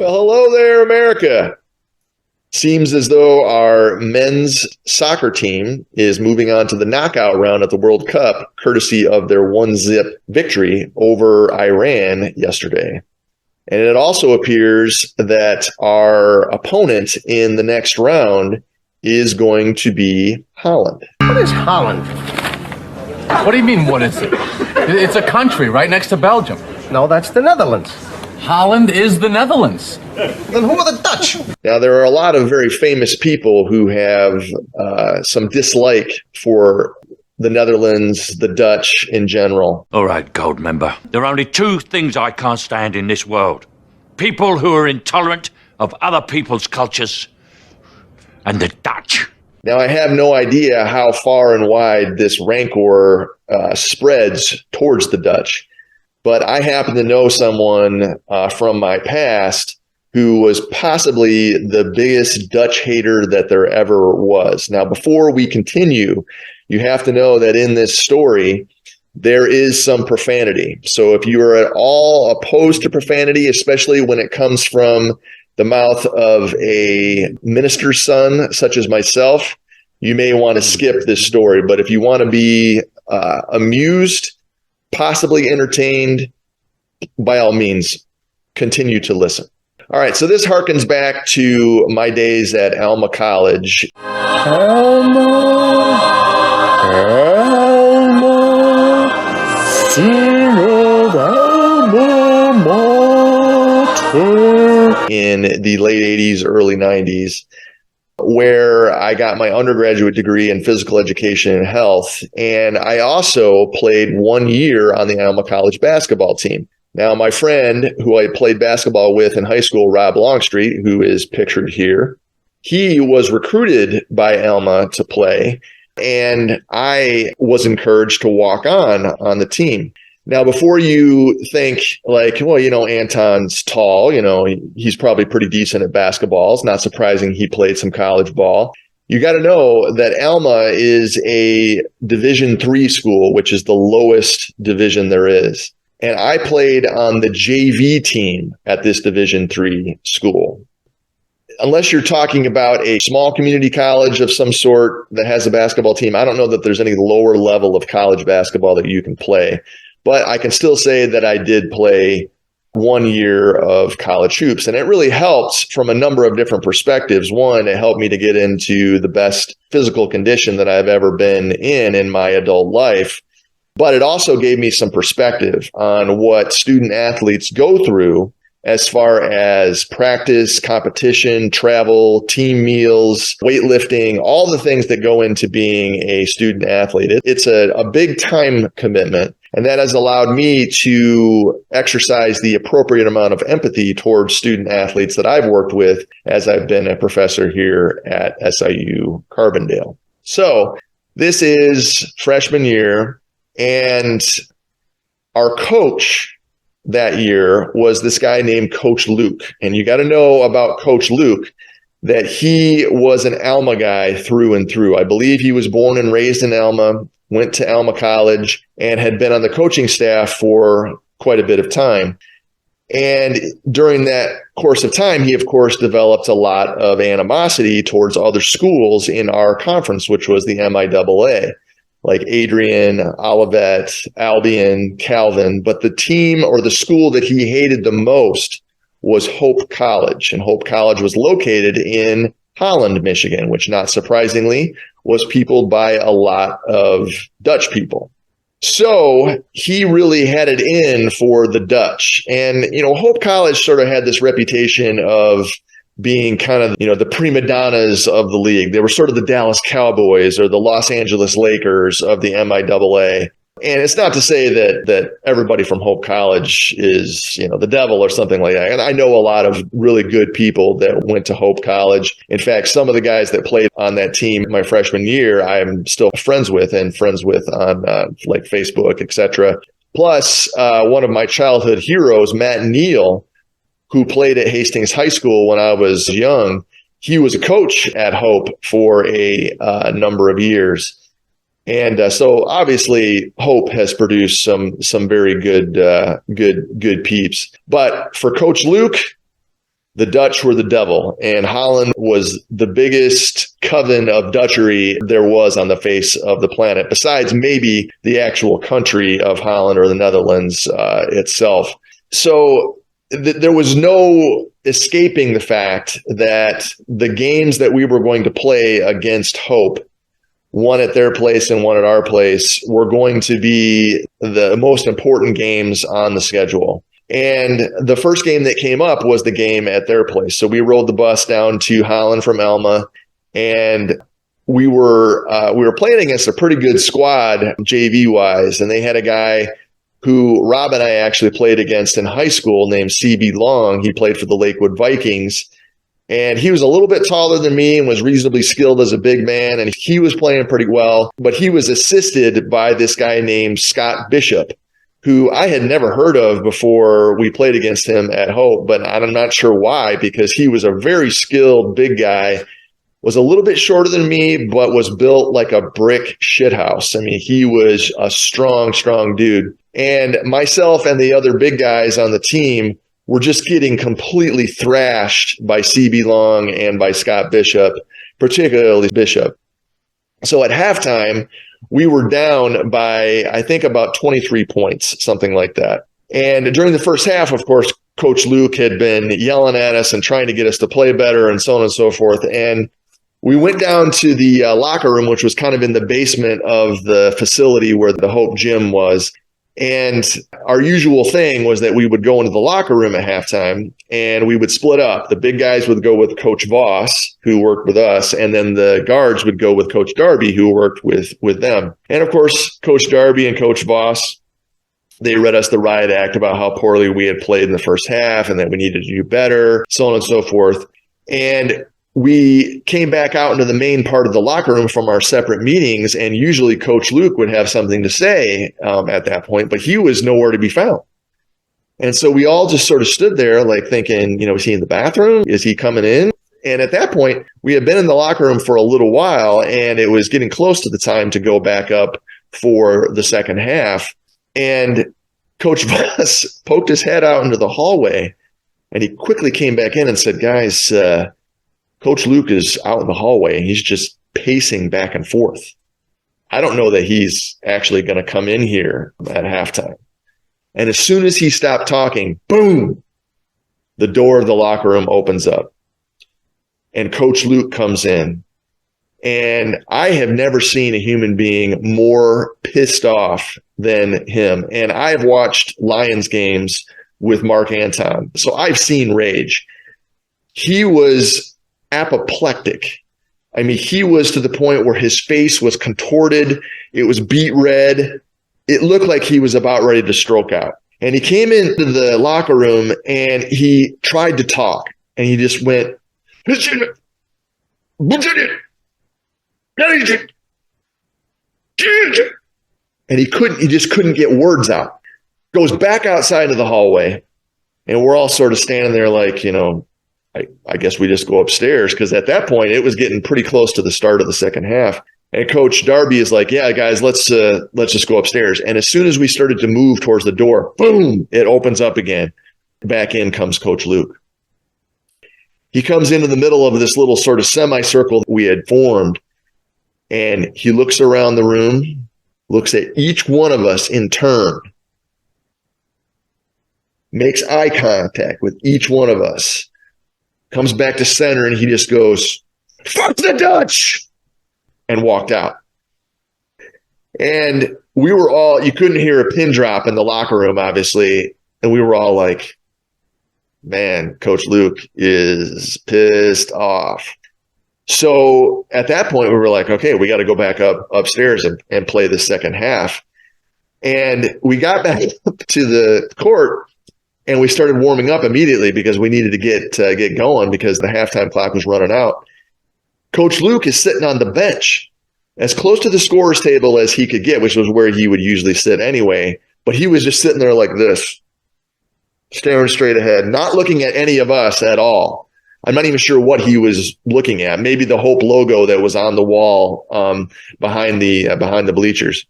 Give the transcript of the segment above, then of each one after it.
Well, hello there, America. Seems as though our men's soccer team is moving on to the knockout round at the World Cup, courtesy of their 1-0 victory over Iran yesterday. And it also appears that our opponent in the next round is going to be Holland. What is Holland? What do you mean, what is it? It's a country right next to Belgium. No, that's the Netherlands. Holland is the Netherlands. Then who are the Dutch? Now, there are a lot of very famous people who have some dislike for the Netherlands, the Dutch in general. All right, Gold member. There are only two things I can't stand in this world. People who are intolerant of other people's cultures and the Dutch. Now, I have no idea how far and wide this rancor spreads towards the Dutch, but I happen to know someone from my past who was possibly the biggest Dutch hater that there ever was. Now, before we continue, you have to know that in this story, there is some profanity. So if you are at all opposed to profanity, especially when it comes from the mouth of a minister's son, such as myself, you may want to skip this story. But if you want to be amused, possibly entertained, by all means, continue to listen. All right, so this harkens back to my days at Alma College. In the late 80s, early 90s, where I got my undergraduate degree in physical education and health. And I also played 1 year on the Alma College basketball team. Now, my friend who I played basketball with in high school, Rob Longstreet, who is pictured here, he was recruited by Alma to play, and I was encouraged to walk on the team. Now, before you think like, well, Anton's tall, he's probably pretty decent at basketball. It's not surprising he played some college ball. You got to know that Alma is a Division III school, which is the lowest division there is. And I played on the JV team at this Division III school. Unless you're talking about a small community college of some sort that has a basketball team, I don't know that there's any lower level of college basketball that you can play. But I can still say that I did play 1 year of college hoops, and it really helped from a number of different perspectives. One, it helped me to get into the best physical condition that I've ever been in my adult life. But it also gave me some perspective on what student athletes go through as far as practice, competition, travel, team meals, weightlifting, all the things that go into being a student athlete. It's a big time commitment. And that has allowed me to exercise the appropriate amount of empathy towards student athletes that I've worked with as I've been a professor here at SIU Carbondale. So this is freshman year, and our coach that year was this guy named Coach Luke. And you got to know about Coach Luke that he was an Alma guy through and through. I believe he was born and raised in Alma, went to Alma College, and had been on the coaching staff for quite a bit of time. And during that course of time, he, of course, developed a lot of animosity towards other schools in our conference, which was the MIAA, like Adrian, Olivet, Albion, Calvin. But the team or the school that he hated the most was Hope College. And Hope College was located in Holland, Michigan, which, not surprisingly, was peopled by a lot of Dutch people. So he really had it in for the Dutch. And, Hope College sort of had this reputation of being kind of, the prima donnas of the league. They were sort of the Dallas Cowboys or the Los Angeles Lakers of the MIAA. And it's not to say that everybody from Hope College is, the devil or something like that. And I know a lot of really good people that went to Hope College. In fact, some of the guys that played on that team my freshman year, I'm still friends with on like Facebook, etc. Plus, one of my childhood heroes, Matt Neal, who played at Hastings High School when I was young, he was a coach at Hope for a number of years. And so obviously Hope has produced some very good peeps. But for Coach Luke, the Dutch were the devil, and Holland was the biggest coven of Dutchery there was on the face of the planet, besides maybe the actual country of Holland or the Netherlands itself. So there was no escaping the fact that the games that we were going to play against Hope, one at their place and one at our place, were going to be the most important games on the schedule. And the first game that came up was the game at their place. So we rode the bus down to Holland from Elma, and we were playing against a pretty good squad JV wise. And they had a guy who Rob and I actually played against in high school named CB Long. He played for the Lakewood Vikings. And he was a little bit taller than me and was reasonably skilled as a big man. And he was playing pretty well, but he was assisted by this guy named Scott Bishop, who I had never heard of before we played against him at Hope, but I'm not sure why, because he was a very skilled big guy, was a little bit shorter than me, but was built like a brick shithouse. I mean, he was a strong, strong dude. And myself and the other big guys on the team were just getting completely thrashed by CB Long and by Scott Bishop, particularly Bishop. So at halftime, we were down by, I think, about 23 points, something like that. And during the first half, of course, Coach Luke had been yelling at us and trying to get us to play better and so on and so forth. And we went down to the locker room, which was kind of in the basement of the facility where the Hope gym was. And our usual thing was that we would go into the locker room at halftime and we would split up. The big guys would go with Coach Voss, who worked with us, and then the guards would go with Coach Darby, who worked with them. And of course, Coach Darby and Coach Voss, they read us the riot act about how poorly we had played in the first half and that we needed to do better, so on and so forth. And we came back out into the main part of the locker room from our separate meetings, and usually Coach Luke would have something to say at that point, but he was nowhere to be found. And so we all just sort of stood there like thinking, is he in the bathroom? Is he coming in? And at that point, we had been in the locker room for a little while, and it was getting close to the time to go back up for the second half. And Coach Voss poked his head out into the hallway, and he quickly came back in and said, guys, Coach Luke is out in the hallway and he's just pacing back and forth. I don't know that he's actually going to come in here at halftime. And as soon as he stopped talking, boom, the door of the locker room opens up and Coach Luke comes in. And I have never seen a human being more pissed off than him. And I've watched Lions games with Mark Anton, so I've seen rage. He was apoplectic. I mean, he was to the point where his face was contorted. It was beet red. It looked like he was about ready to stroke out. And he came into the locker room and he tried to talk. And he just went, and he just couldn't get words out. Goes back outside of the hallway. And we're all sort of standing there like, I guess we just go upstairs, because at that point it was getting pretty close to the start of the second half. And Coach Darby is like, yeah, guys, let's just go upstairs. And as soon as we started to move towards the door, boom, it opens up again. Back in comes Coach Luke. He comes into the middle of this little sort of semicircle that we had formed, and he looks around the room, looks at each one of us in turn, makes eye contact with each one of us, comes back to center, and he just goes, "Fuck the Dutch," and walked out. And we were all, you couldn't hear a pin drop in the locker room, obviously. And we were all like, man, Coach Luke is pissed off. So at that point, we were like, okay, we got to go back upstairs and play the second half. And we got back up to the court, and we started warming up immediately because we needed to get going because the halftime clock was running out. Coach Luke is sitting on the bench as close to the scorer's table as he could get, which was where he would usually sit anyway. But he was just sitting there like this, staring straight ahead, not looking at any of us at all. I'm not even sure what he was looking at. Maybe the Hope logo that was on the wall behind the bleachers.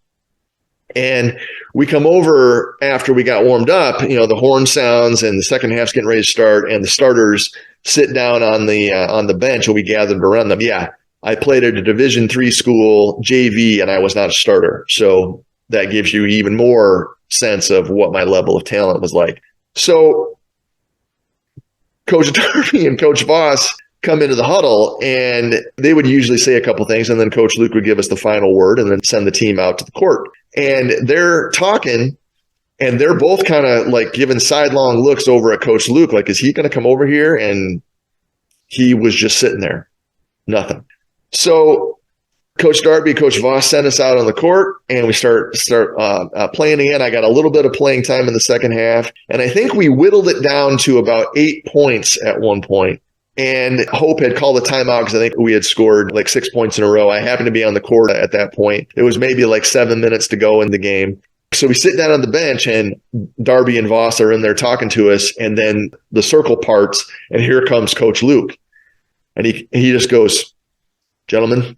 And we come over after we got warmed up, the horn sounds and the second half's getting ready to start, and the starters sit down on the bench, and we gathered around them. Yeah, I played at a Division III school, JV, and I was not a starter. So that gives you even more sense of what my level of talent was like. So Coach Darby and Coach Voss come into the huddle, and they would usually say a couple things, and then Coach Luke would give us the final word and then send the team out to the court. And they're talking, and they're both kind of like giving sidelong looks over at Coach Luke, like, is he going to come over here? And he was just sitting there, nothing. So Coach Darby, Coach Voss sent us out on the court, and we start playing again. I got a little bit of playing time in the second half, and I think we whittled it down to about 8 points at one point. And Hope had called a timeout because I think we had scored like 6 points in a row. I happened to be on the court at that point. It was maybe like 7 minutes to go in the game. So we sit down on the bench, and Darby and Voss are in there talking to us, and then the circle parts, and here comes Coach Luke. And he just goes, "Gentlemen,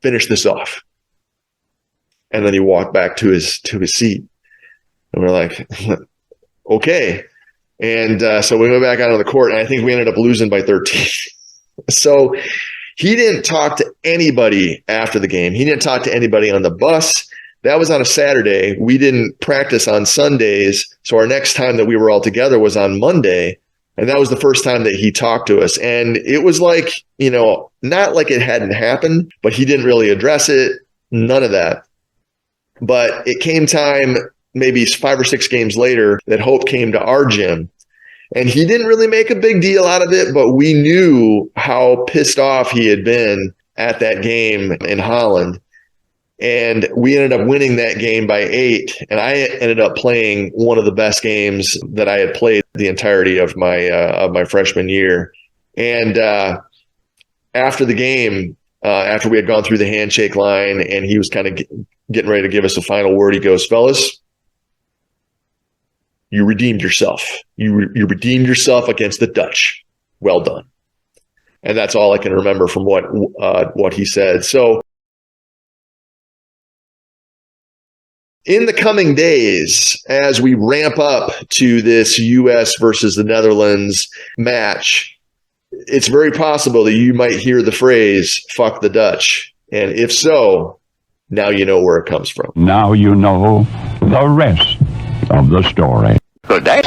finish this off." And then he walked back to his seat. And we're like, okay. And so we went back out on the court, and I think we ended up losing by 13. So he didn't talk to anybody after the game. He didn't talk to anybody on the bus. That was on a Saturday. We didn't practice on Sundays. So our next time that we were all together was on Monday. And that was the first time that he talked to us. And it was like, not like it hadn't happened, but he didn't really address it. None of that. But it came time, maybe 5 or 6 games later, that Hope came to our gym. And he didn't really make a big deal out of it, but we knew how pissed off he had been at that game in Holland. And we ended up winning that game by 8. And I ended up playing one of the best games that I had played the entirety of my freshman year. And after the game, after we had gone through the handshake line and he was kind of getting ready to give us a final word, he goes, "Fellas, you redeemed yourself. You redeemed yourself against the Dutch. Well done." And that's all I can remember from what he said. So in the coming days, as we ramp up to this U.S. versus the Netherlands match, it's very possible that you might hear the phrase, "fuck the Dutch." And if so, now you know where it comes from. Now you know the rest of the story. Good day.